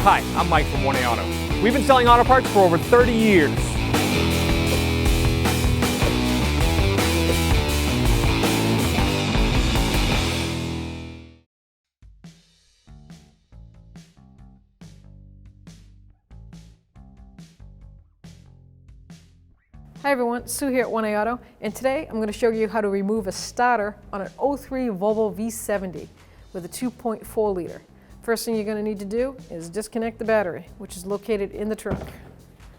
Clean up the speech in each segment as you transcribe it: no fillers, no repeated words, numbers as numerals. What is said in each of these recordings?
Hi, I'm Mike from 1A Auto. We've been selling auto parts for over 30 years. Hi everyone, Sue here at 1A Auto, and today I'm going to show you how to remove a starter on an 03 Volvo V70 with a 2.4 liter. First thing you're going to need to do is disconnect the battery, which is located in the trunk.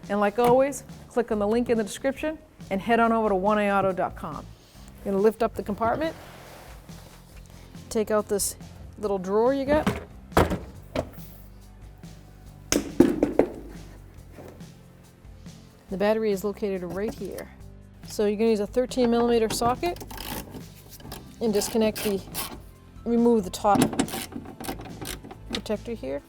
And like always, click on the link in the description and head on over to 1aauto.com. You're going to lift up the compartment, take out this little drawer you got. The battery is located right here. So you're going to use a 13mm socket and remove the top protector here.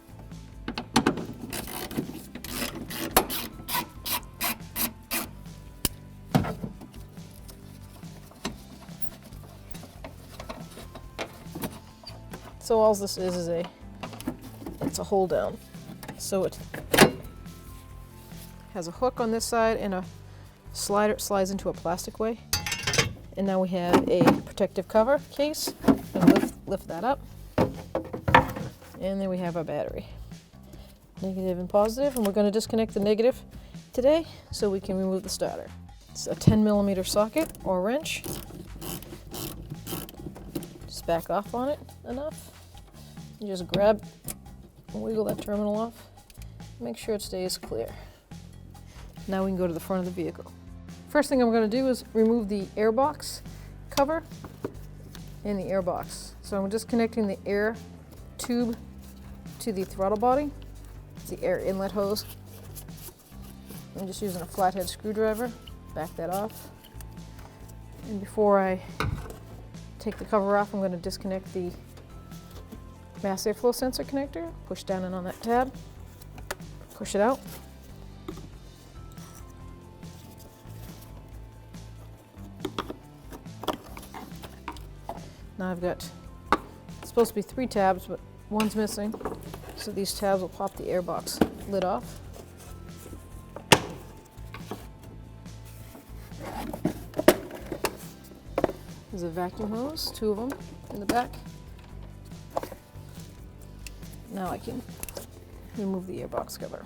So all this is it's a hold down. So it has a hook on this side and a slider. It slides into a plastic way. And now we have a protective cover case. And lift that up. And then we have our battery. Negative and positive, and we're going to disconnect the negative today so we can remove the starter. It's a 10mm socket or wrench. Just back off on it enough. You just grab and wiggle that terminal off. Make sure it stays clear. Now we can go to the front of the vehicle. First thing I'm going to do is remove the airbox cover and the airbox. So I'm disconnecting the air tube to the throttle body. It's the air inlet hose. I'm just using a flathead screwdriver. Back that off. And before I take the cover off, I'm going to disconnect the mass airflow sensor connector. Push down in on that tab. Push it out. Now I've got, it's supposed to be 3 tabs, but one's missing. So these tabs will pop the airbox lid off. There's a vacuum hose, 2 of them in the back. Now I can remove the airbox cover.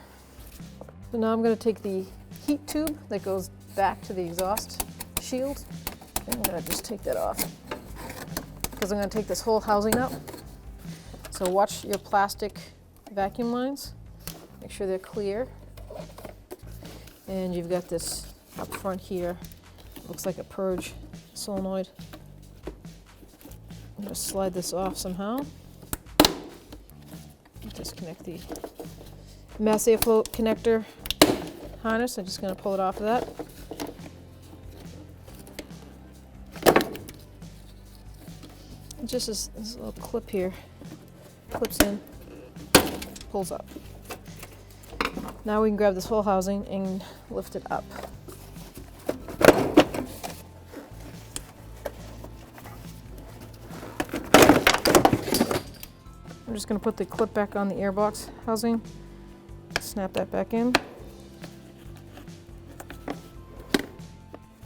So now I'm going to take the heat tube that goes back to the exhaust shield, and I'm going to just take that off, because I'm going to take this whole housing out. So watch your plastic vacuum lines. Make sure they're clear. And you've got this up front here. Looks like a purge solenoid. I'm going to slide this off somehow. Disconnect the mass airflow connector harness. I'm just going to pull it off of that. Just this little clip here, clips in, pulls up. Now we can grab this whole housing and lift it up. I'm just going to put the clip back on the airbox housing, snap that back in.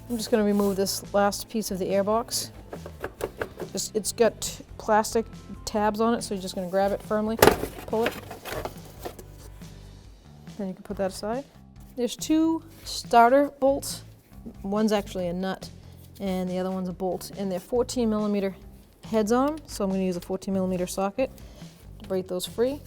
I'm just going to remove this last piece of the airbox. It's got plastic tabs on it, so you're just going to grab it firmly, pull it. Then you can put that aside. There's 2 starter bolts. One's actually a nut, and the other one's a bolt. And they're 14mm heads on them, so I'm going to use a 14mm socket to break those free.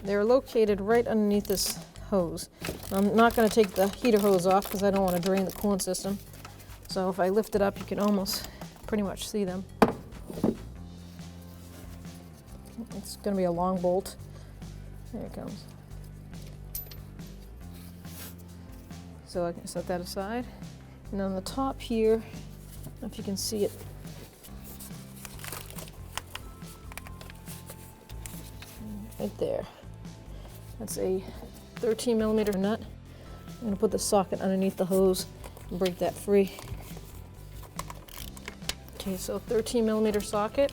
They're located right underneath this hose. I'm not going to take the heater hose off because I don't want to drain the coolant system. So if I lift it up, you can almost pretty much see them. It's going to be a long bolt. There it comes. So I can set that aside. And on the top here, I don't know if you can see it. Right there. That's a 13mm nut. I'm going to put the socket underneath the hose and break that free. Okay, so 13mm socket.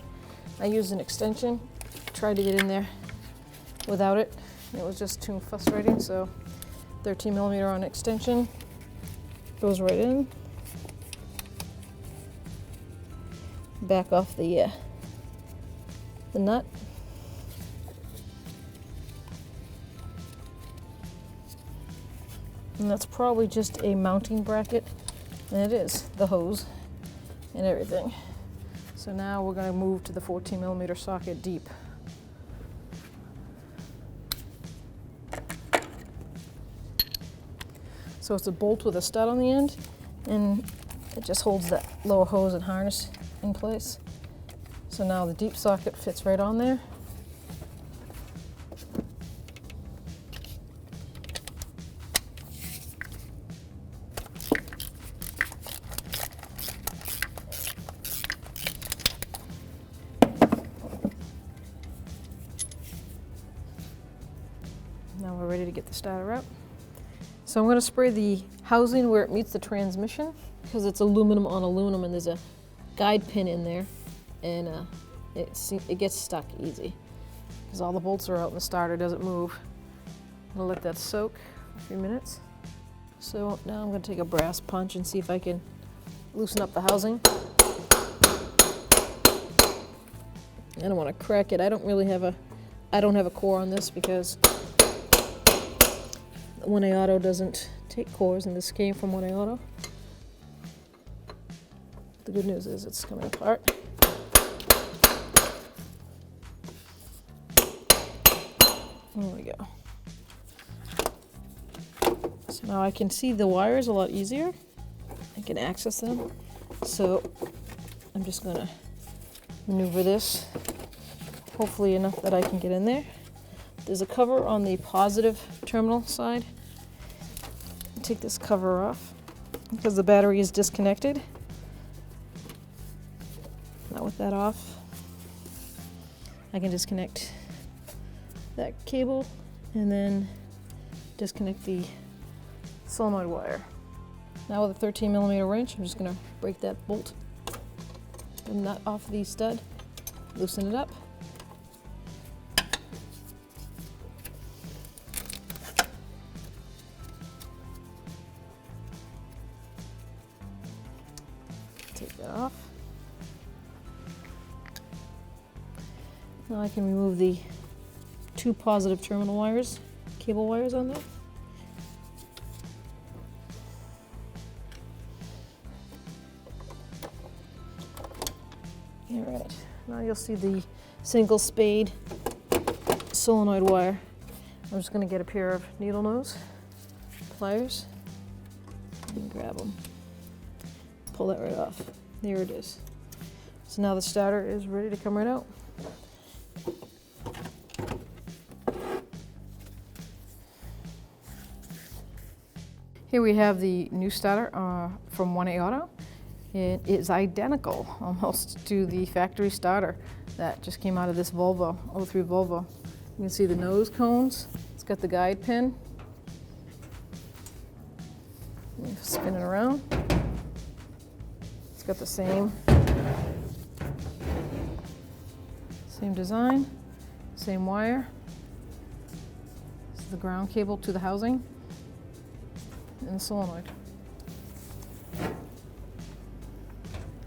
I use an extension tried to get in there without it. It was just too frustrating, so 13mm on extension goes right in. Back off the nut. And that's probably just a mounting bracket, and it is, the hose and everything. So now we're going to move to the 14mm socket deep. So it's a bolt with a stud on the end, and it just holds that lower hose and harness in place. So now the deep socket fits right on there. Now we're ready to get the starter out. So I'm going to spray the housing where it meets the transmission, because it's aluminum on aluminum and there's a guide pin in there, and it gets stuck easy because all the bolts are out and the starter doesn't move. I'm going to let that soak for a few minutes. So now I'm going to take a brass punch and see if I can loosen up the housing. I don't want to crack it. I don't have a core on this because 1A Auto doesn't take cores, and this came from 1A Auto. The good news is it's coming apart. There we go. So now I can see the wires a lot easier. I can access them. So I'm just going to maneuver this, hopefully enough that I can get in there. There's a cover on the positive terminal side. Take this cover off because the battery is disconnected. Now with that off, I can disconnect that cable and then disconnect the solenoid wire. Now with a 13mm wrench, I'm just going to break that bolt and nut off the stud, loosen it up. Take that off. Now I can remove the 2 positive terminal wires, cable wires on there. All right, now you'll see the single spade solenoid wire. I'm just going to get a pair of needle nose pliers and grab them. Pull that right off. There it is. So now the starter is ready to come right out. Here we have the new starter from 1A Auto. It is identical almost to the factory starter that just came out of this Volvo, 03 Volvo. You can see the nose cones. It's got the guide pin. Spin it around. It's got the same design, same wire. This is the ground cable to the housing and the solenoid.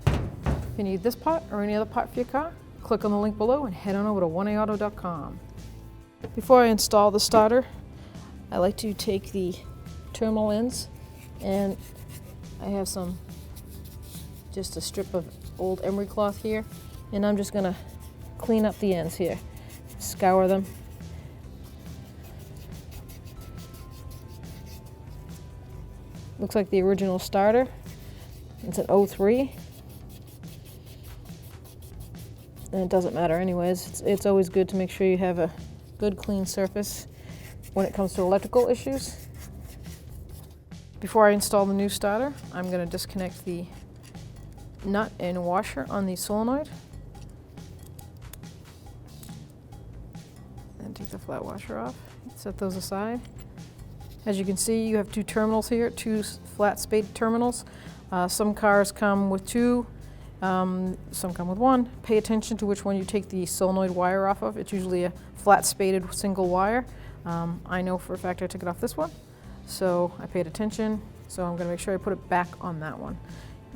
If you need this part or any other part for your car, click on the link below and head on over to 1aauto.com. Before I install the starter, I like to take the terminal ends, and I have just a strip of old emery cloth here, and I'm just going to clean up the ends here, scour them. Looks like the original starter. It's an 03. And it doesn't matter anyways. It's always good to make sure you have a good clean surface when it comes to electrical issues. Before I install the new starter, I'm going to disconnect the nut and washer on the solenoid. And take the flat washer off. Set those aside. As you can see, you have 2 terminals here, 2 flat spade terminals. Some cars come with 2, Some come with one. Pay attention to which one you take the solenoid wire off of. It's usually a flat spaded single wire. I know for a fact I took it off this one, so I paid attention. So I'm going to make sure I put it back on that one.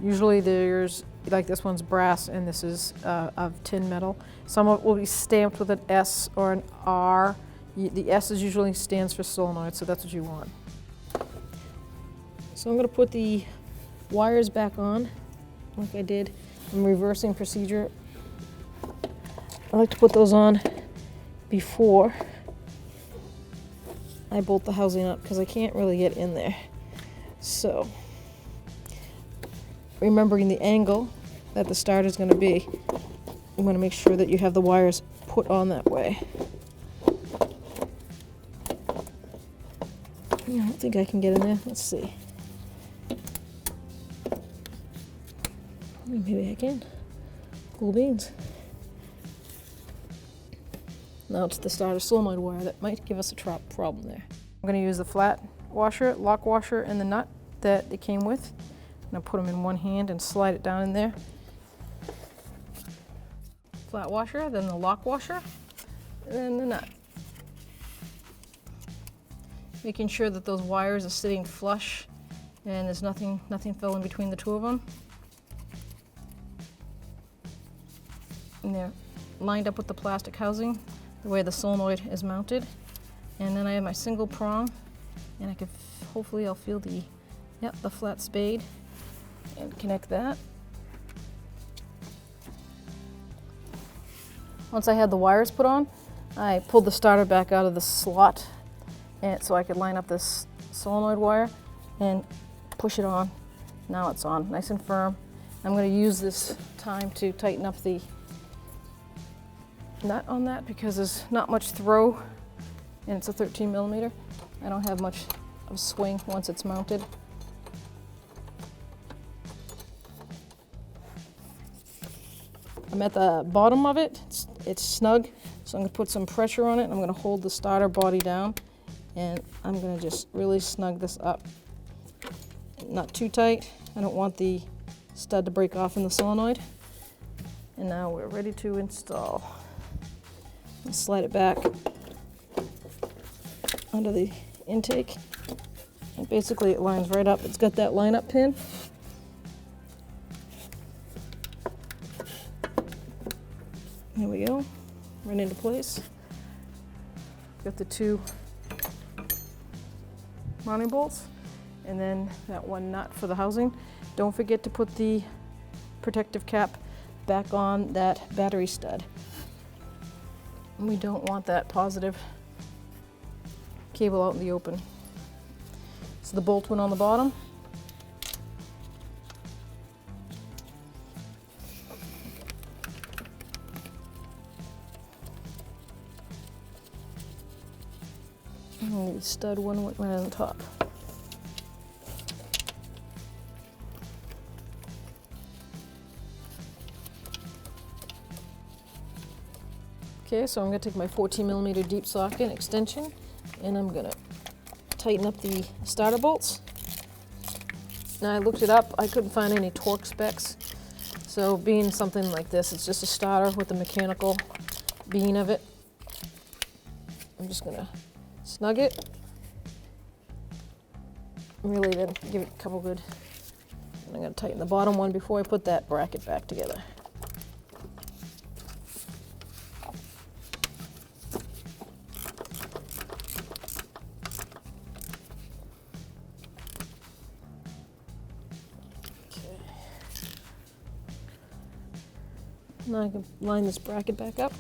Usually there's, like this one's brass and this is of tin metal. Some of it will be stamped with an S or an R. The S is usually stands for solenoid, so that's what you want. So I'm going to put the wires back on like I did in reversing procedure. I like to put those on before I bolt the housing up because I can't really get in there. So, remembering the angle that the start is going to be, I'm going to make sure that you have the wires put on that way. I don't think I can get in there. Let's see. Maybe I can. Cool beans. Now it's the starter solenoid wire that might give us a problem there. I'm going to use the flat washer, lock washer, and the nut that it came with. I'm going to put them in one hand and slide it down in there. Flat washer, then the lock washer, and then the nut. Making sure that those wires are sitting flush and there's nothing fell in between the two of them. And they're lined up with the plastic housing, the way the solenoid is mounted. And then I have my single prong, and I can hopefully I'll feel the flat spade and connect that. Once I had the wires put on, I pulled the starter back out of the slot, and so I could line up this solenoid wire and push it on. Now it's on, nice and firm. I'm going to use this time to tighten up the nut on that because there's not much throw and it's a 13 millimeter. I don't have much of swing once it's mounted. I'm at the bottom of it, it's snug, so I'm going to put some pressure on it. I'm going to hold the starter body down and I'm going to just really snug this up. Not too tight, I don't want the stud to break off in the solenoid. And now we're ready to install. I'll slide it back under the intake. And basically it lines right up. It's got that line up pin. There we go, right into place. Got the two mounting bolts and then that one nut for the housing. Don't forget to put the protective cap back on that battery stud. We don't want that positive cable out in the open. So the bolt went on the bottom. And the stud one went right on the top. Okay, so I'm going to take my 14 millimeter deep socket extension and I'm going to tighten up the starter bolts. Now I looked it up, I couldn't find any torque specs. So being something like this, it's just a starter with the mechanical being of it. I'm just going to snug it. Really then give it a couple good. And I'm going to tighten the bottom one before I put that bracket back together. Now I can line this bracket back up.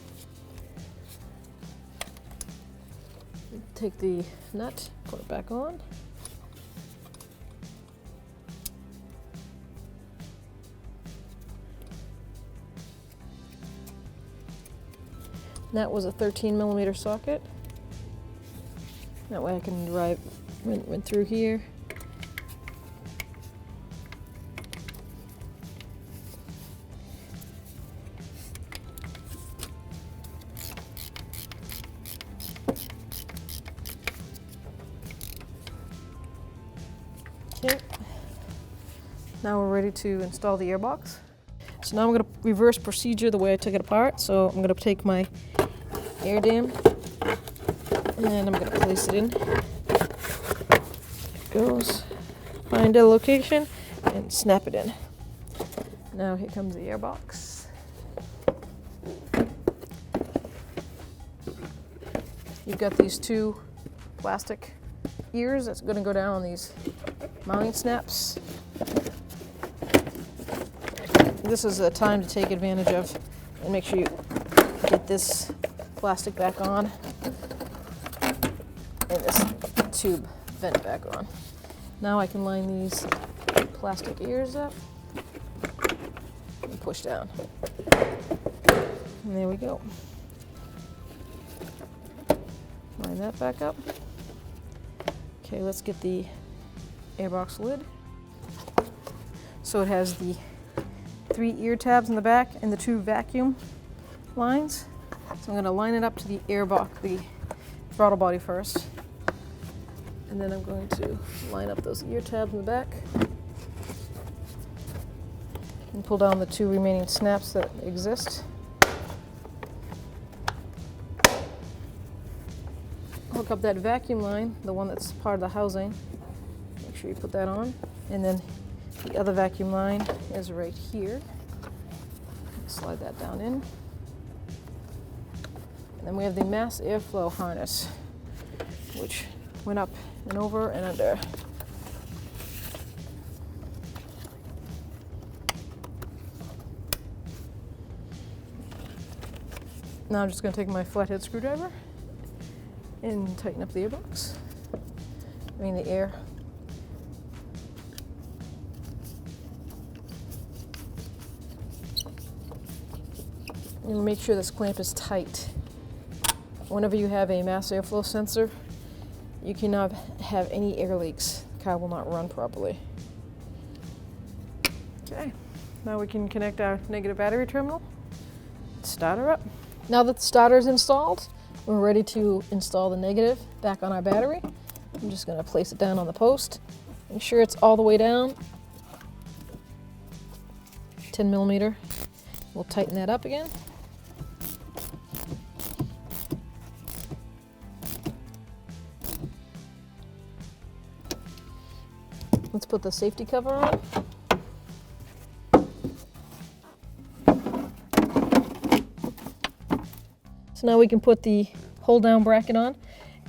Take the nut, put it back on. That was a 13 millimeter socket. That way I can run through here. Okay, now we're ready to install the airbox. So now I'm going to reverse procedure the way I took it apart. So I'm going to take my air dam and I'm going to place it in. There it goes. Find a location and snap it in. Now here comes the air box. You've got these two plastic ears that's going to go down on these mounting snaps. This is a time to take advantage of and make sure you get this plastic back on and this tube vent back on. Now I can line these plastic ears up and push down. And there we go. Line that back up. Okay, let's get the airbox lid. So it has the 3 ear tabs in the back and the 2 vacuum lines. So I'm going to line it up to the airbox, the throttle body first. And then I'm going to line up those ear tabs in the back and pull down the 2 remaining snaps that exist. Hook up that vacuum line, the one that's part of the housing. Make sure you put that on. And then the other vacuum line is right here. Slide that down in. And then we have the mass airflow harness, which went up and over and under. Now I'm just going to take my flathead screwdriver and tighten up the airbox. The air. And make sure this clamp is tight. Whenever you have a mass airflow sensor, you cannot have any air leaks. The car will not run properly. Okay, now we can connect our negative battery terminal. Start her up. Now that the starter is installed, we're ready to install the negative back on our battery. I'm just going to place it down on the post. Make sure it's all the way down. 10 millimeter. We'll tighten that up again. Let's put the safety cover on. So now we can put the hold down bracket on,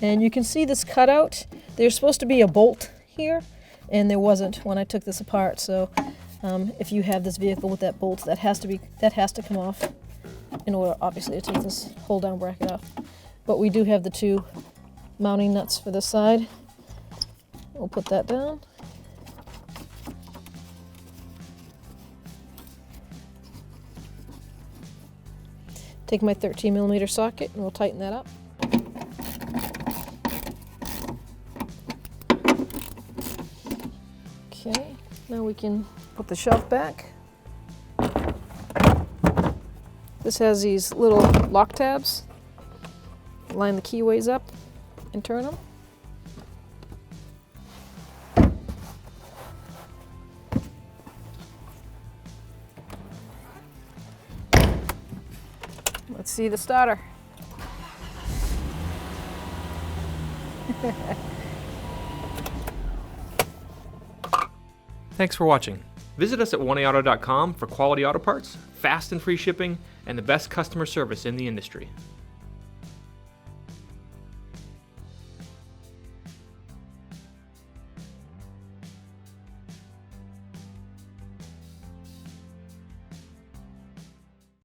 and you can see this cutout. There's supposed to be a bolt here, and there wasn't when I took this apart. So if you have this vehicle with that bolt, that has to come off in order, obviously, to take this hold down bracket off. But we do have the 2 mounting nuts for this side. We'll put that down. Take my 13 millimeter socket and we'll tighten that up. Okay, now we can put the shelf back. This has these little lock tabs. Line the keyways up and turn them. Let's see the starter. Thanks for watching. Visit us at 1aauto.com for quality auto parts, fast and free shipping, and the best customer service in the industry.